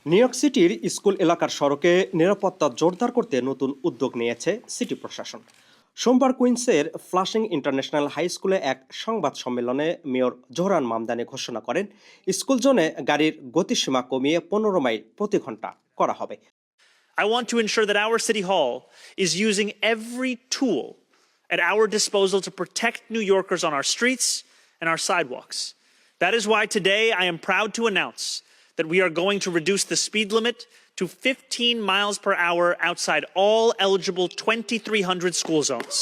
New York সিটির school এলাকার সড়কে নিরাপত্তা জোরদার করতে নতুন উদ্যোগ নিয়েছে সিটি প্রশাসন। সোমবার কুইন্সের ফ্লাশিং ইন্টারন্যাশনাল হাই স্কুলে এক সংবাদ সম্মেলনে মেয়র জোহরান মামদানি ঘোষণা করেন, স্কুল জোনে গাড়ির গতিসীমা কমিয়ে 15 মাইল প্রতি ঘন্টা করা হবে। I want to ensure that our City Hall is using every tool at our disposal to protect New Yorkers on our streets and our sidewalks. That is why today I am proud to announce that we are going to reduce the speed limit to 15 miles per hour outside all eligible 2,300 school zones.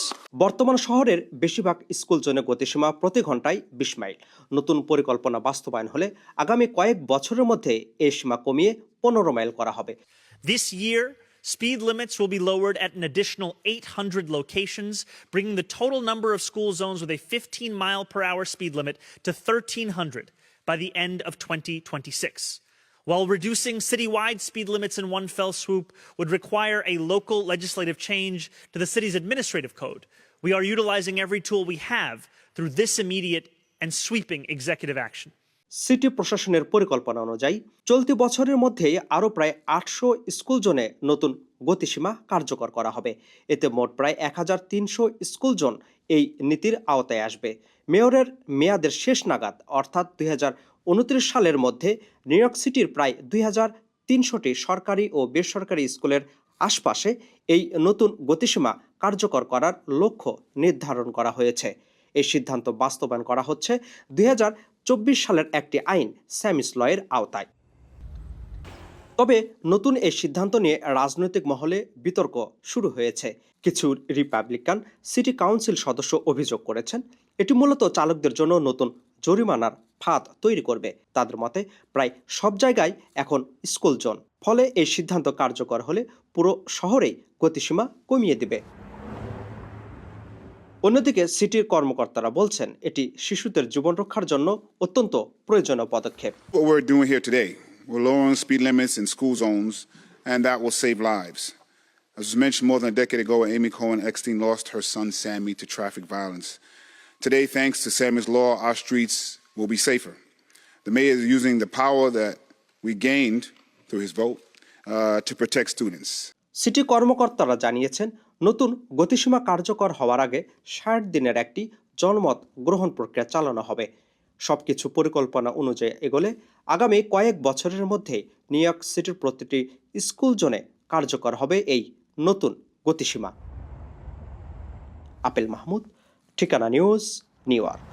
বর্তমান শহরের বেশিরভাগ school জোনে গতিসীমা প্রতি ঘন্টায় 20 mile. নতুন পরিকল্পনা বাস্তবায়ন হলে আগামী কয়েক বছরের মধ্যে এই সীমা কমিয়ে 15 মাইল করা হবে। This year, speed limits will be lowered at an additional 800 locations, bringing the total number of school zones with a 15-mile-per-hour speed limit to 1,300 by the end of 2026. While reducing citywide speed limits in one fell swoop would require a local legislative change to the city's administrative code, we are utilizing every tool we have through this immediate and sweeping executive action. City প্রশাসনের পরিকল্পনা অনুযায়ী চলতি বছরের মধ্যেই আরও প্রায় 800 school জোনে নতুন গতিসীমা কার্যকর করা হবে। এতে মোট প্রায় 1300 স্কুল জোন এই নীতির আওতায় আসবে। মেয়রের মেয়াদের শেষ নাগাদ অর্থাৎ 2029 সালের মধ্যে নিউ ইয়র্ক সিটির প্রায় 2300টি সরকারি ও বেসরকারি স্কুলের আশপাশে এই নতুন গতিসীমা কার্যকর করার লক্ষ্য নির্ধারণ করা হয়েছে। এই সিদ্ধান্ত বাস্তবায়ন করা হচ্ছে 2024 সালের একটি আইন স্যামিস লয়ের আওতায়। তবে নতুন এই সিদ্ধান্ত নিয়ে রাজনৈতিক মহলে বিতর্ক শুরু হয়েছে। কিছু রিপাবলিকান সিটি কাউন্সিল সদস্য অভিযোগ করেছেন, এটি মূলত চালকদের জন্য নতুন জরিমানার ফাঁদ তৈরি করবে। তাদের মতে প্রায় সব জায়গায় এখন স্কুল জোন, ফলে এই সিদ্ধান্ত কার্যকর হলে পুরো শহরেই গতিসীমা কমিয়ে দিবে। অন্যদিকে সিটির কর্মকর্তারা বলছেন এটি শিশুদের জীবন রক্ষার জন্য অত্যন্ত প্রয়োজনীয় পদক্ষেপ। What we're doing here today, we're lowering speed limits in school zones, and that will save lives. As was mentioned more than a decade ago, Amy Cohen Eckstein lost her son Sammy to traffic violence. Today, thanks to Sammy's law, our streets will be safer. The mayor is using the power that we gained through his vote to protect students. City কর্মকর্তারা জানিয়েছেন, নতুন গতিসীমা কার্যকর হওয়ার আগে 60 দিনের একটি জনমত গ্রহণ প্রক্রিয়া চালানো হবে। সবকিছু পরিকল্পনা অনুযায়ী এগোলে আগামী কয়েক বছরের মধ্যে নিউ ইয়র্ক সিটির প্রতিটি স্কুল জোনে কার্যকর হবে এই নতুন গতিসীমা। আপেল মাহমুদ, ঠিকানা নিউজ, নিউ ইয়র্ক।